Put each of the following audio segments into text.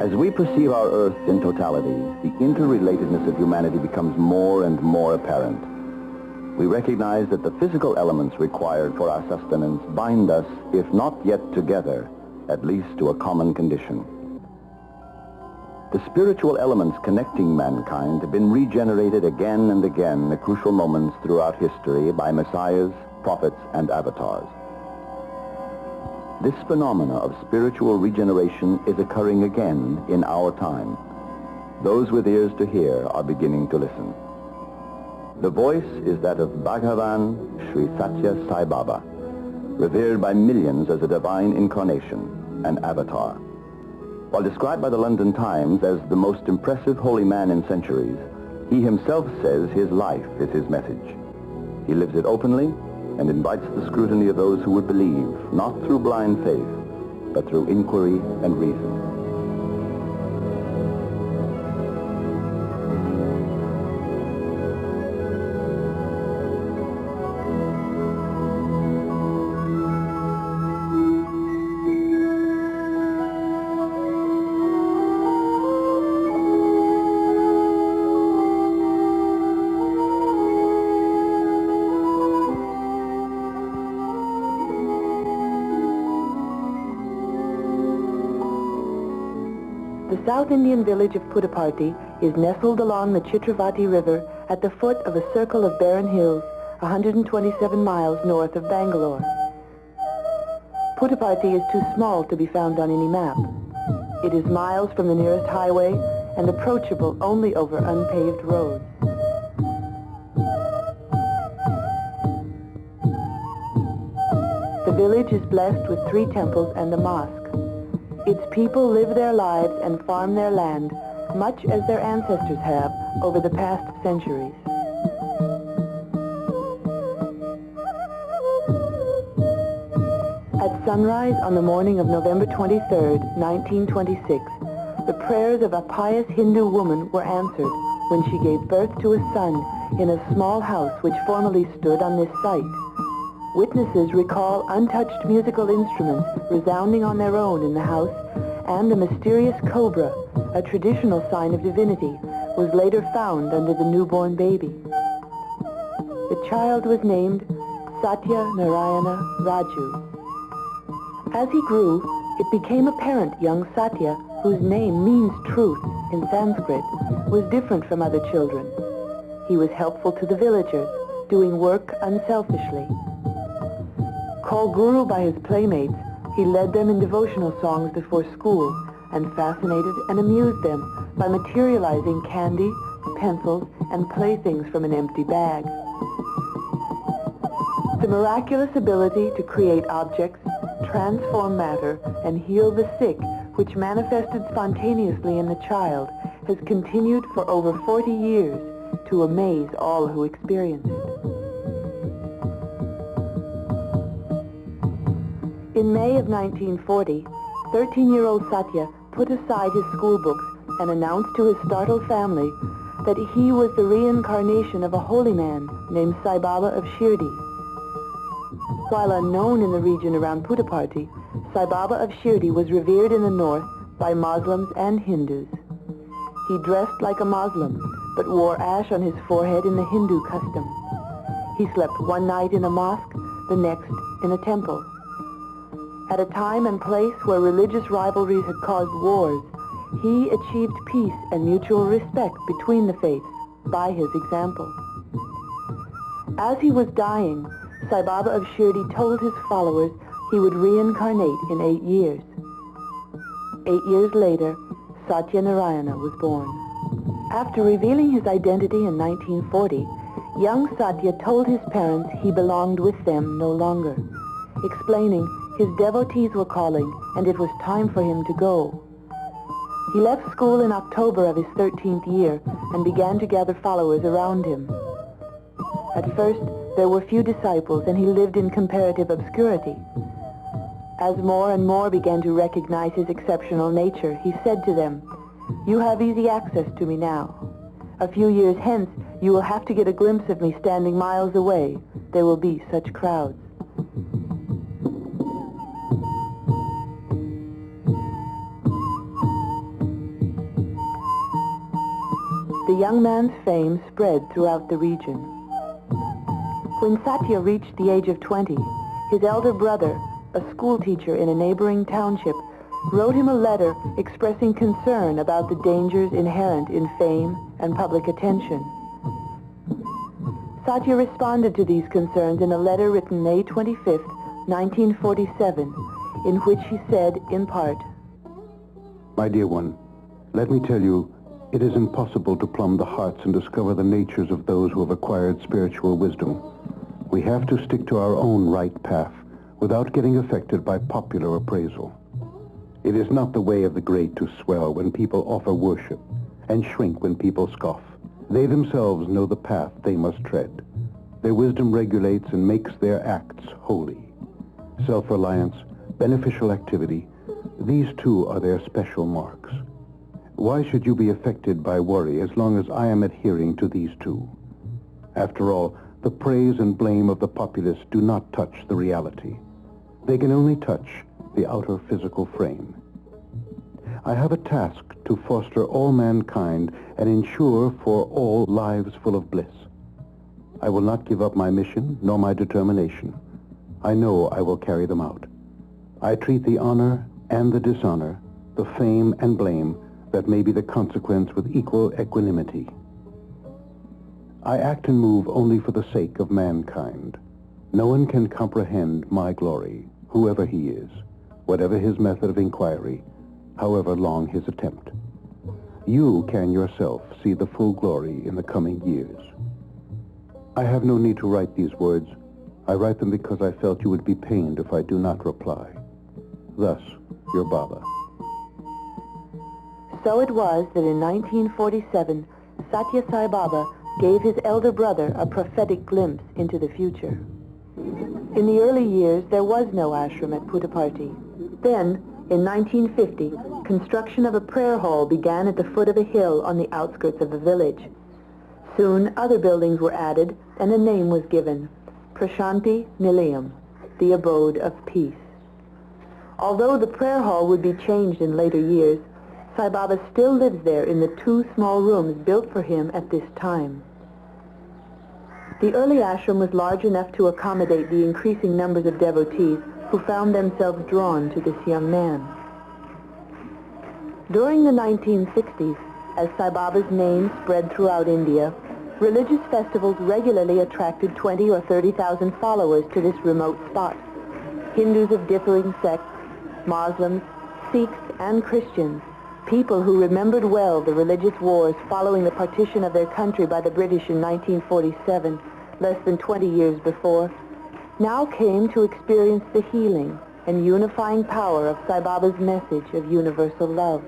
As we perceive our Earth in totality, the interrelatedness of humanity becomes more and more apparent. We recognize that the physical elements required for our sustenance bind us, if not yet together, at least to a common condition. The spiritual elements connecting mankind have been regenerated again and again at crucial moments throughout history by messiahs, prophets, and avatars. This phenomena of spiritual regeneration is occurring again in our time. Those with ears to hear are beginning to listen. The voice is that of Bhagavan Sri Sathya Sai Baba, revered by millions as a divine incarnation, an avatar. While described by the London Times as the most impressive holy man in centuries, he himself says his life is his message. He lives it openly and invites the scrutiny of those who would believe, not through blind faith, but through inquiry and reason. The South Indian village of Puttaparthi is nestled along the Chitravati River at the foot of a circle of barren hills 127 miles north of Bangalore. Puttaparthi is too small to be found on any map. It is miles from the nearest highway and approachable only over unpaved roads. The village is blessed with 3 temples and a mosque. Its people live their lives and farm their land, much as their ancestors have over the past centuries. At sunrise on the morning of November 23, 1926, the prayers of a pious Hindu woman were answered when she gave birth to a son in a small house which formerly stood on this site. Witnesses recall untouched musical instruments resounding on their own in the house, and a mysterious cobra, a traditional sign of divinity, was later found under the newborn baby. The child was named Sathya Narayana Raju. As he grew, it became apparent young Sathya, whose name means truth in Sanskrit, was different from other children. He was helpful to the villagers, doing work unselfishly. Called Guru by his playmates, he led them in devotional songs before school and fascinated and amused them by materializing candy, pencils, and playthings from an empty bag. The miraculous ability to create objects, transform matter, and heal the sick, which manifested spontaneously in the child, has continued for over 40 years to amaze all who experience it. In May of 1940, 13-year-old Sathya put aside his school books and announced to his startled family that he was the reincarnation of a holy man named Sai Baba of Shirdi. While unknown in the region around Puttaparthi, Sai Baba of Shirdi was revered in the north by Muslims and Hindus. He dressed like a Muslim, but wore ash on his forehead in the Hindu custom. He slept one night in a mosque, the next in a temple. At a time and place where religious rivalries had caused wars, he achieved peace and mutual respect between the faiths by his example. As he was dying, Sai Baba of Shirdi told his followers he would reincarnate in 8 years. 8 years later, Satya Narayana was born. After revealing his identity in 1940, young Satya told his parents he belonged with them no longer, explaining his devotees were calling and it was time for him to go. He left school in October of his 13th year and began to gather followers around him. At first, there were few disciples and he lived in comparative obscurity. As more and more began to recognize his exceptional nature, he said to them, "You have easy access to me now. A few years hence, you will have to get a glimpse of me standing miles away. There will be such crowds." the young man's fame spread throughout the region. When Sathya reached the age of 20, his elder brother, a schoolteacher in a neighboring township, wrote him a letter expressing concern about the dangers inherent in fame and public attention. Sathya responded to these concerns in a letter written May 25, 1947, in which he said, in part, "My dear one, let me tell you, it is impossible to plumb the hearts and discover the natures of those who have acquired spiritual wisdom. We have to stick to our own right path without getting affected by popular appraisal. It is not the way of the great to swell when people offer worship and shrink when people scoff. They themselves know the path they must tread. Their wisdom regulates and makes their acts holy. Self-reliance, beneficial activity, these two are their special marks. Why should you be affected by worry as long as I am adhering to these two? After all, the praise and blame of the populace do not touch the reality. They can only touch the outer physical frame. I have a task to foster all mankind and ensure for all lives full of bliss. I will not give up my mission nor my determination. I know I will carry them out. I treat the honor and the dishonor, the fame and blame that may be the consequence with equal equanimity. I act and move only for the sake of mankind. No one can comprehend my glory, whoever he is, whatever his method of inquiry, however long his attempt. You can yourself see the full glory in the coming years. I have no need to write these words. I write them because I felt you would be pained if I do not reply. Thus, your Baba." So it was that in 1947, Sathya Sai Baba gave his elder brother a prophetic glimpse into the future. In the early years, there was no ashram at Puttaparthi. Then, in 1950, construction of a prayer hall began at the foot of a hill on the outskirts of the village. Soon, other buildings were added, and a name was given, Prashanti Nilayam, the abode of peace. Although the prayer hall would be changed in later years, Sai Baba still lives there in the 2 small rooms built for him at this time. The early ashram was large enough to accommodate the increasing numbers of devotees who found themselves drawn to this young man. During the 1960s, as Sai Baba's name spread throughout India, religious festivals regularly attracted 20 or 30,000 followers to this remote spot. Hindus of differing sects, Muslims, Sikhs, and Christians, people who remembered well the religious wars following the partition of their country by the British in 1947, less than 20 years before, now came to experience the healing and unifying power of Sai Baba's message of universal love.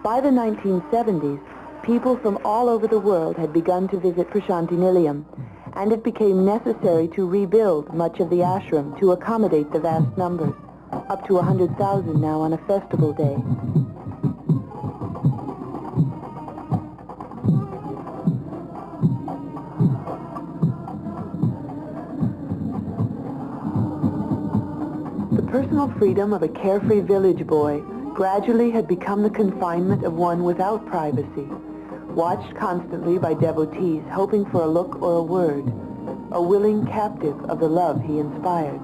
By the 1970s, people from all over the world had begun to visit Prashanti Nilayam, and it became necessary to rebuild much of the ashram to accommodate the vast numbers, up to 100,000 now on a festival day. The personal freedom of a carefree village boy gradually had become the confinement of one without privacy, watched constantly by devotees hoping for a look or a word, a willing captive of the love he inspired.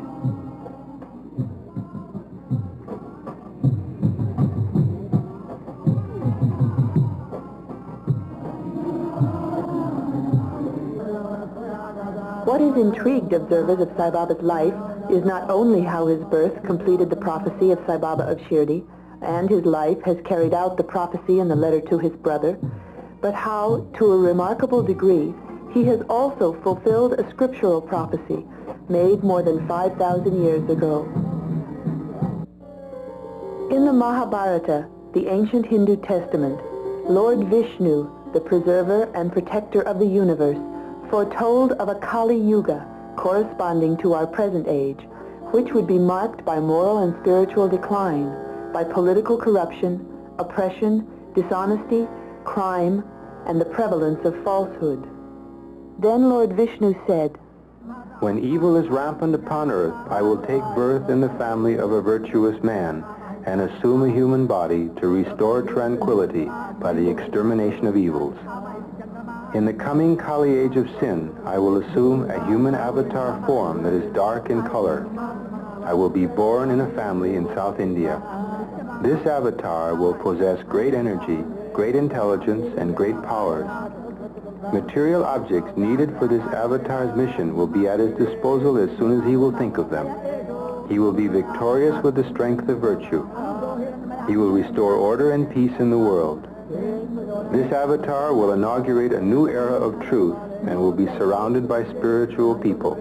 What has intrigued observers of Sai Baba's life is not only how his birth completed the prophecy of Sai Baba of Shirdi, and his life has carried out the prophecy in the letter to his brother, but how, to a remarkable degree, he has also fulfilled a scriptural prophecy made more than 5,000 years ago. In the Mahabharata, the ancient Hindu testament, Lord Vishnu, the preserver and protector of the universe, foretold of a Kali Yuga corresponding to our present age, which would be marked by moral and spiritual decline, by political corruption, oppression, dishonesty, crime, and the prevalence of falsehood. Then Lord Vishnu said, "When evil is rampant upon earth, I will take birth in the family of a virtuous man, and assume a human body to restore tranquility by the extermination of evils. In the coming Kali age of sin, I will assume a human avatar form that is dark in color. I will be born in a family in South India. This avatar will possess great energy, great intelligence, and great powers. Material objects needed for this avatar's mission will be at his disposal as soon as he will think of them. He will be victorious with the strength of virtue. He will restore order and peace in the world. This avatar will inaugurate a new era of truth and will be surrounded by spiritual people.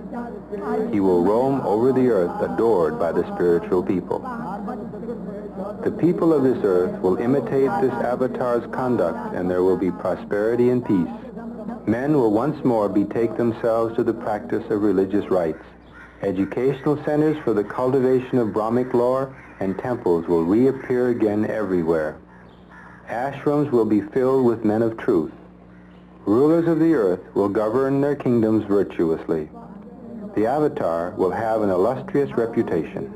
He will roam over the earth adored by the spiritual people. The people of this earth will imitate this avatar's conduct, and there will be prosperity and peace. Men will once more betake themselves to the practice of religious rites. Educational centers for the cultivation of Brahmic lore and temples will reappear again everywhere. Ashrams will be filled with men of truth. Rulers of the earth will govern their kingdoms virtuously. The avatar will have an illustrious reputation.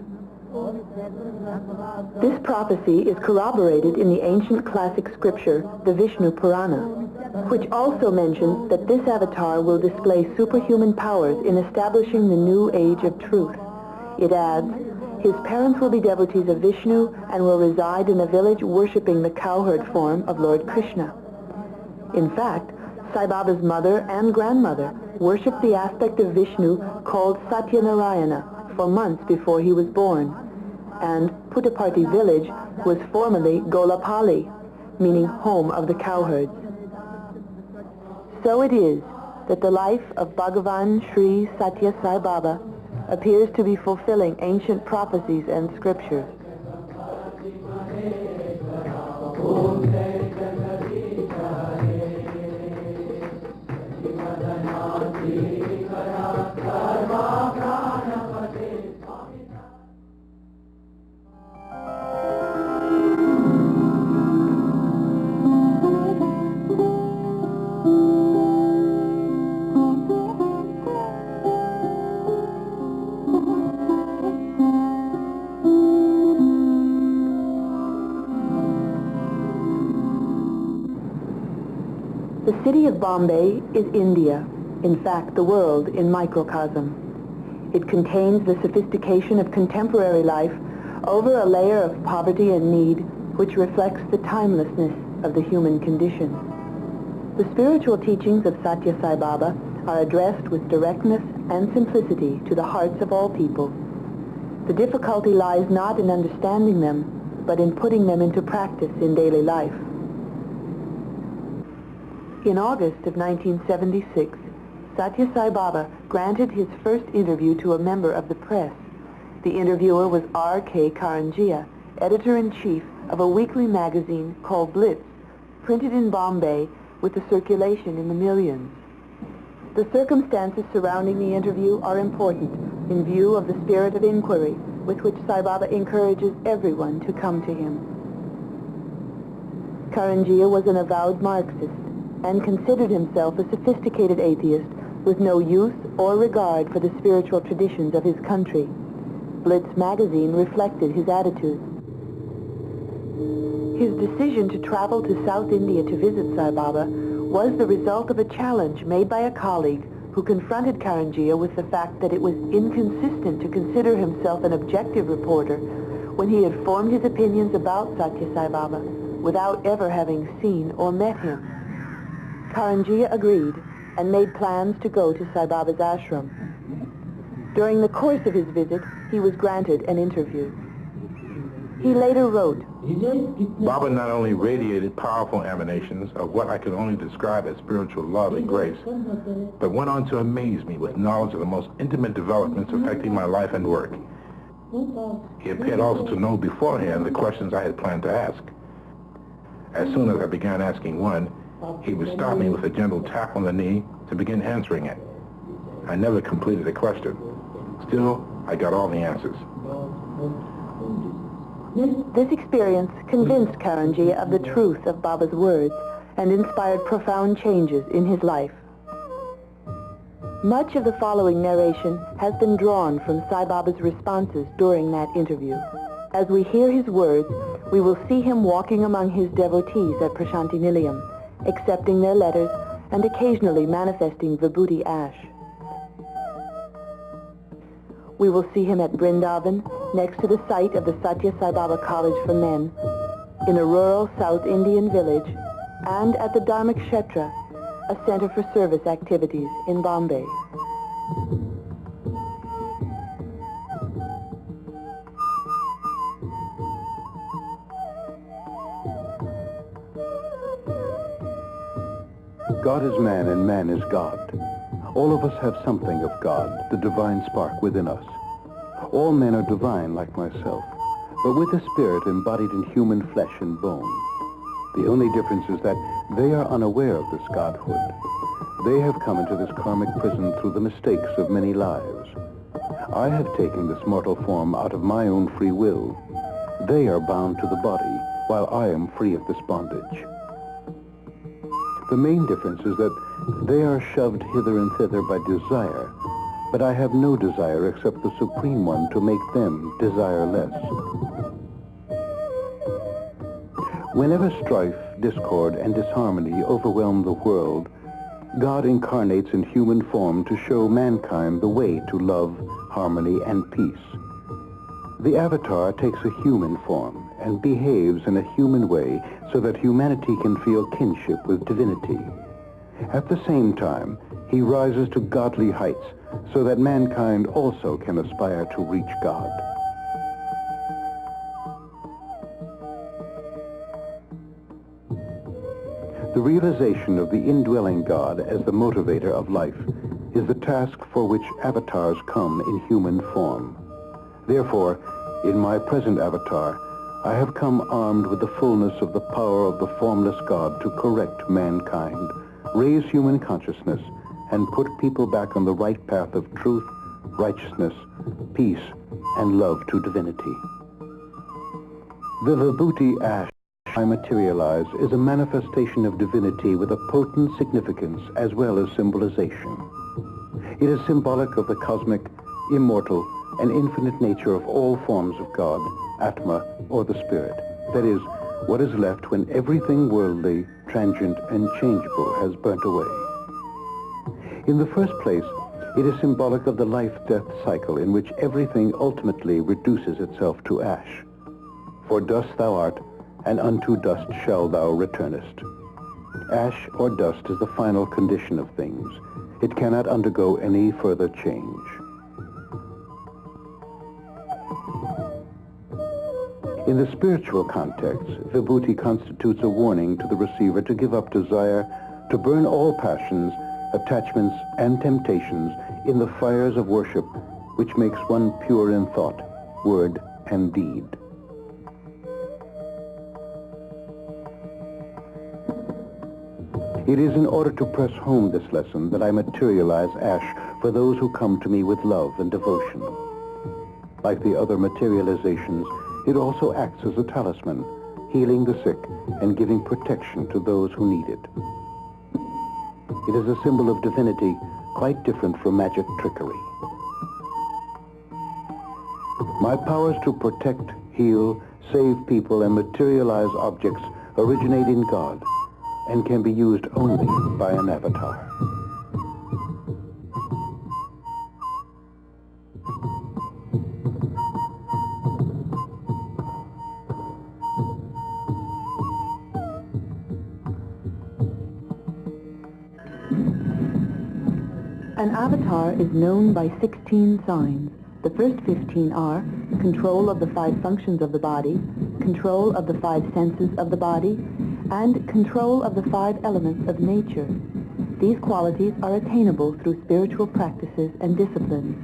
This prophecy is corroborated in the ancient classic scripture, the Vishnu Purana, which also mentions that this avatar will display superhuman powers in establishing the new age of truth. It adds, his parents will be devotees of Vishnu and will reside in a village worshipping the cowherd form of Lord Krishna. In fact, Sai Baba's mother and grandmother worshipped the aspect of Vishnu called Sathya Narayana for months before he was born, and Puttaparthi village was formerly Golapali, meaning home of the cowherds. So it is that the life of Bhagavan Sri Sathya Sai Baba appears to be fulfilling ancient prophecies and scriptures. The city of Bombay is India, in fact the world in microcosm. It contains the sophistication of contemporary life over a layer of poverty and need which reflects the timelessness of the human condition. The spiritual teachings of Sathya Sai Baba are addressed with directness and simplicity to the hearts of all people. The difficulty lies not in understanding them, but in putting them into practice in daily life. In August of 1976, Sathya Sai Baba granted his first interview to a member of the press. The interviewer was R.K. Karanjia, editor-in-chief of a weekly magazine called Blitz, printed in Bombay with a circulation in the millions. The circumstances surrounding the interview are important in view of the spirit of inquiry with which Sai Baba encourages everyone to come to him. Karanjia was an avowed Marxist and considered himself a sophisticated atheist with no use or regard for the spiritual traditions of his country. Blitz magazine reflected his attitude. His decision to travel to South India to visit Sai Baba was the result of a challenge made by a colleague who confronted Karanjia with the fact that it was inconsistent to consider himself an objective reporter when he had formed his opinions about Sathya Sai Baba without ever having seen or met him. Karanjia agreed and made plans to go to Sai Baba's ashram. During the course of his visit, he was granted an interview. He later wrote, Baba not only radiated powerful emanations of what I could only describe as spiritual love and grace, but went on to amaze me with knowledge of the most intimate developments affecting my life and work. He appeared also to know beforehand the questions I had planned to ask. As soon as I began asking one, he would stop me with a gentle tap on the knee to begin answering it. I never completed the question. Still, I got all the answers. This experience convinced Karanjia of the truth of Baba's words and inspired profound changes in his life. Much of the following narration has been drawn from Sai Baba's responses during that interview. As we hear his words, we will see him walking among his devotees at Prashantiniliyam, accepting their letters and occasionally manifesting Vibhuti ash. We will see him at Vrindavan, next to the site of the Sathya Sai Baba College for Men, in a rural South Indian village, and at the Dharmak Kshetra, a center for service activities in Bombay. God is man and man is God. All of us have something of God, the divine spark within us. All men are divine like myself, but with a spirit embodied in human flesh and bone. The only difference is that they are unaware of this godhood. They have come into this karmic prison through the mistakes of many lives. I have taken this mortal form out of my own free will. They are bound to the body, while I am free of this bondage. The main difference is that they are shoved hither and thither by desire, but I have no desire except the Supreme One to make them desireless. Whenever strife, discord, and disharmony overwhelm the world, God incarnates in human form to show mankind the way to love, harmony, and peace. The avatar takes a human form and behaves in a human way so that humanity can feel kinship with divinity. At the same time, he rises to godly heights so that mankind also can aspire to reach God. The realization of the indwelling God as the motivator of life is the task for which avatars come in human form. Therefore, in my present avatar, I have come armed with the fullness of the power of the formless God to correct mankind, raise human consciousness, and put people back on the right path of truth, righteousness, peace, and love to divinity. The Vibhuti ash I materialize is a manifestation of divinity with a potent significance as well as symbolization. It is symbolic of the cosmic, immortal, and infinite nature of all forms of God, Atma, or the Spirit. That is, what is left when everything worldly, transient, and changeable has burnt away. In the first place, it is symbolic of the life-death cycle in which everything ultimately reduces itself to ash. For dust thou art, and unto dust shall thou returnest. Ash or dust is the final condition of things. It cannot undergo any further change. In the spiritual context, Vibhuti constitutes a warning to the receiver to give up desire, to burn all passions, attachments, and temptations in the fires of worship, which makes one pure in thought, word, and deed. It is in order to press home this lesson that I materialize ash for those who come to me with love and devotion. Like the other materializations, it also acts as a talisman, healing the sick and giving protection to those who need it. It is a symbol of divinity, quite different from magic trickery. My powers to protect, heal, save people, and materialize objects originate in God and can be used only by an avatar. An avatar is known by 16 signs. The first 15 are control of the 5 functions of the body, control of the 5 senses of the body, and control of the 5 elements of nature. These qualities are attainable through spiritual practices and disciplines.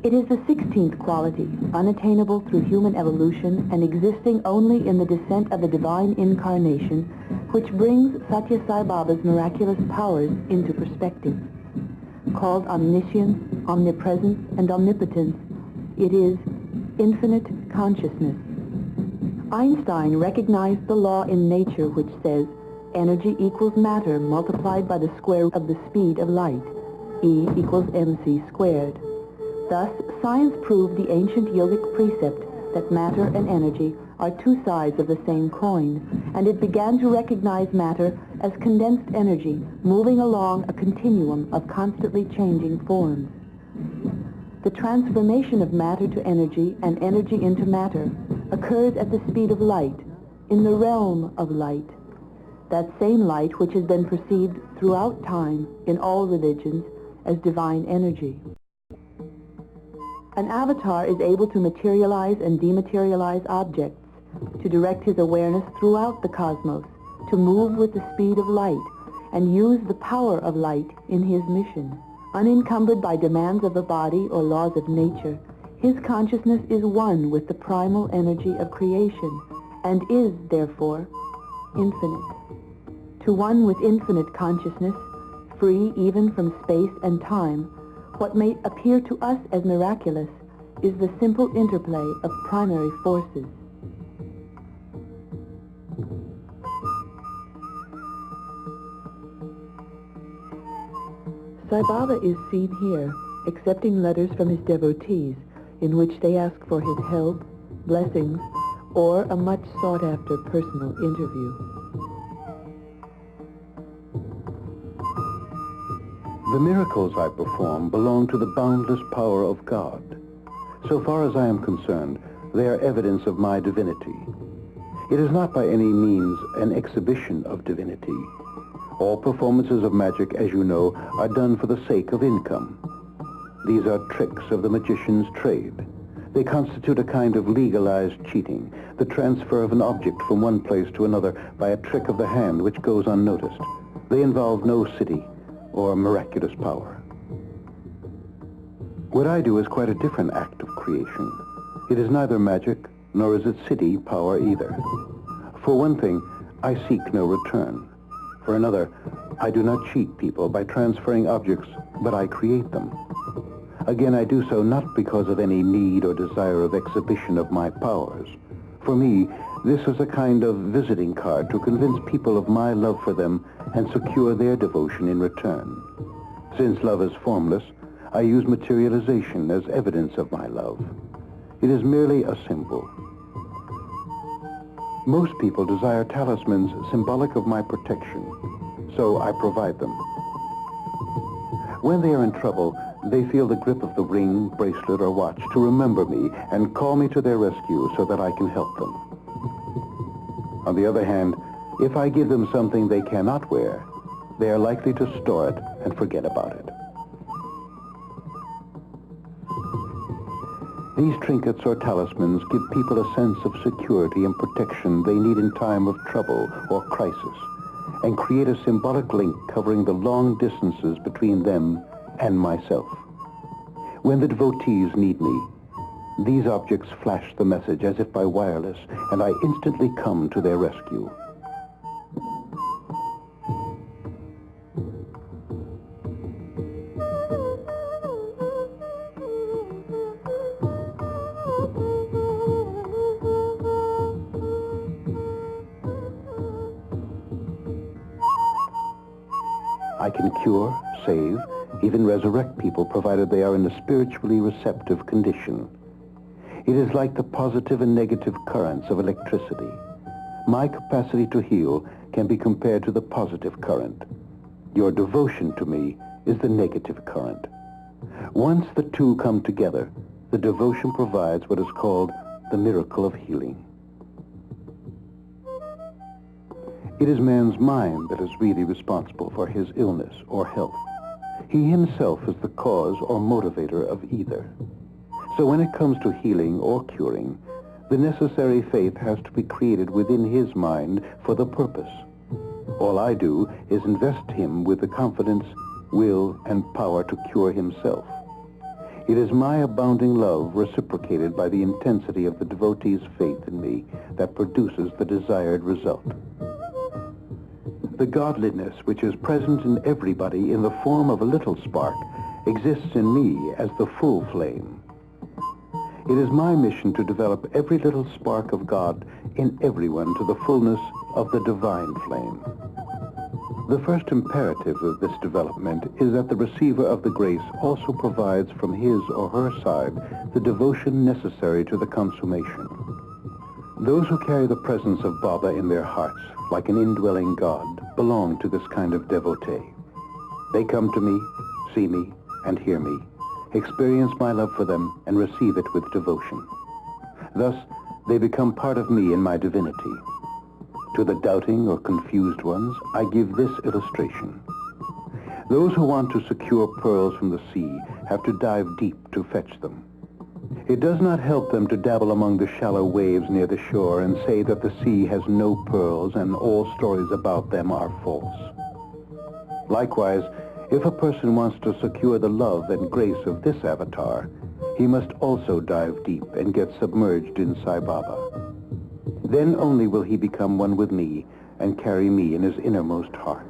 It is the 16th quality, unattainable through human evolution and existing only in the descent of the divine incarnation, which brings Sathya Sai Baba's miraculous powers into perspective. Called omniscience, omnipresence, and omnipotence, it is infinite consciousness. Einstein recognized the law in nature which says energy equals matter multiplied by the square of the speed of light, E equals mc squared. Thus, science proved the ancient yogic precept that matter and energy are two sides of the same coin, and it began to recognize matter as condensed energy moving along a continuum of constantly changing forms. The transformation of matter to energy and energy into matter occurs at the speed of light, in the realm of light, that same light which has been perceived throughout time in all religions as divine energy. An avatar is able to materialize and dematerialize objects, to direct his awareness throughout the cosmos, to move with the speed of light, and use the power of light in his mission. Unencumbered by demands of the body or laws of nature, his consciousness is one with the primal energy of creation, and is, therefore, infinite. To one with infinite consciousness, free even from space and time, what may appear to us as miraculous is the simple interplay of primary forces. Sai Baba is seen here accepting letters from his devotees in which they ask for his help, blessings, or a much sought-after personal interview. The miracles I perform belong to the boundless power of God. So far as I am concerned, they are evidence of my divinity. It is not by any means an exhibition of divinity. All performances of magic, as you know, are done for the sake of income. These are tricks of the magician's trade. They constitute a kind of legalized cheating, the transfer of an object from one place to another by a trick of the hand which goes unnoticed. They involve no city or miraculous power. What I do is quite a different act of creation. It is neither magic, nor is it city power either. For one thing, I seek no return. For another, I do not cheat people by transferring objects, but I create them. Again, I do so not because of any need or desire of exhibition of my powers. For me, this is a kind of visiting card to convince people of my love for them and secure their devotion in return. Since love is formless, I use materialization as evidence of my love. It is merely a symbol. Most people desire talismans symbolic of my protection, so I provide them. When they are in trouble, they feel the grip of the ring, bracelet, or watch to remember me and call me to their rescue so that I can help them. On the other hand, if I give them something they cannot wear, they are likely to store it and forget about it. These trinkets or talismans give people a sense of security and protection they need in time of trouble or crisis, and create a symbolic link covering the long distances between them and myself. When the devotees need me, these objects flash the message as if by wireless, and I instantly come to their rescue. I can cure, save, even resurrect people provided they are in a spiritually receptive condition. It is like the positive and negative currents of electricity. My capacity to heal can be compared to the positive current. Your devotion to me is the negative current. Once the two come together, the devotion provides what is called the miracle of healing. It is man's mind that is really responsible for his illness or health. He himself is the cause or motivator of either. So when it comes to healing or curing, the necessary faith has to be created within his mind for the purpose. All I do is invest him with the confidence, will, and power to cure himself. It is my abounding love reciprocated by the intensity of the devotee's faith in me that produces the desired result. The godliness which is present in everybody in the form of a little spark exists in me as the full flame. It is my mission to develop every little spark of God in everyone to the fullness of the divine flame. The first imperative of this development is that the receiver of the grace also provides from his or her side the devotion necessary to the consummation. Those who carry the presence of Baba in their hearts, like an indwelling God, belong to this kind of devotee. They come to me, see me, and hear me, experience my love for them, and receive it with devotion. Thus, they become part of me in my divinity. To the doubting or confused ones, I give this illustration. Those who want to secure pearls from the sea have to dive deep to fetch them. It does not help them to dabble among the shallow waves near the shore and say that the sea has no pearls and all stories about them are false. Likewise, if a person wants to secure the love and grace of this avatar, he must also dive deep and get submerged in Sai Baba. Then only will he become one with me and carry me in his innermost heart.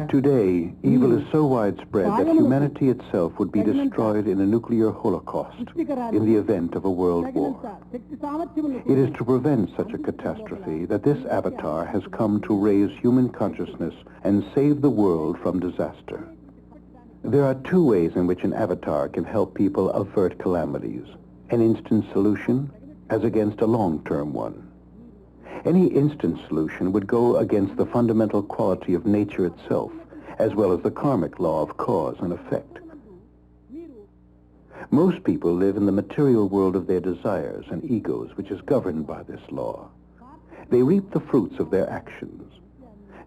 Today, evil is so widespread that humanity itself would be destroyed in a nuclear holocaust in the event of a world war. It is to prevent such a catastrophe that this avatar has come to raise human consciousness and save the world from disaster. There are two ways in which an avatar can help people avert calamities: an instant solution as against a long-term one. Any instant solution would go against the fundamental quality of nature itself, as well as the karmic law of cause and effect. Most people live in the material world of their desires and egos, which is governed by this law. They reap the fruits of their actions.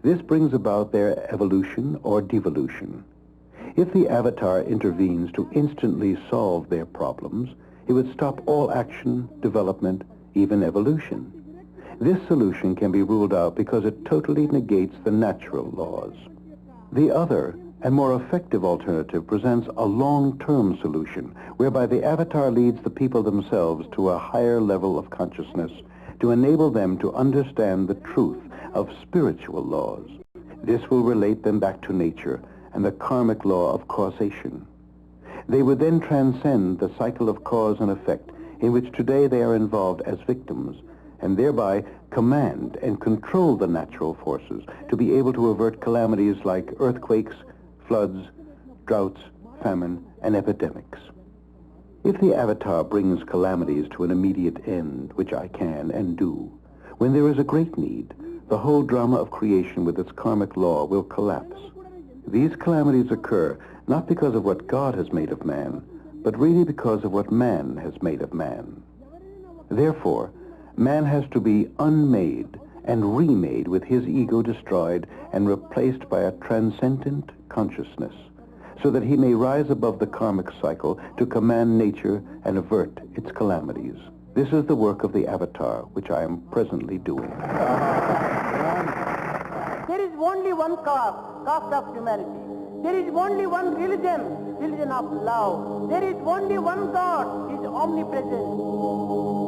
This brings about their evolution or devolution. If the avatar intervenes to instantly solve their problems, it would stop all action, development, even evolution. This solution can be ruled out because it totally negates the natural laws. The other and more effective alternative presents a long-term solution whereby the avatar leads the people themselves to a higher level of consciousness to enable them to understand the truth of spiritual laws. This will relate them back to nature and the karmic law of causation. They would then transcend the cycle of cause and effect in which today they are involved as victims, and thereby command and control the natural forces to be able to avert calamities like earthquakes, floods, droughts, famine, and epidemics. If the avatar brings calamities to an immediate end, which I can and do, when there is a great need, the whole drama of creation with its karmic law will collapse. These calamities occur not because of what God has made of man, but really because of what man has made of man. Therefore, man has to be unmade and remade with his ego destroyed and replaced by a transcendent consciousness, so that he may rise above the karmic cycle to command nature and avert its calamities. This is the work of the avatar, which I am presently doing. There is only one caste of humanity. There is only one religion of love. There is only one God, He is omnipresent.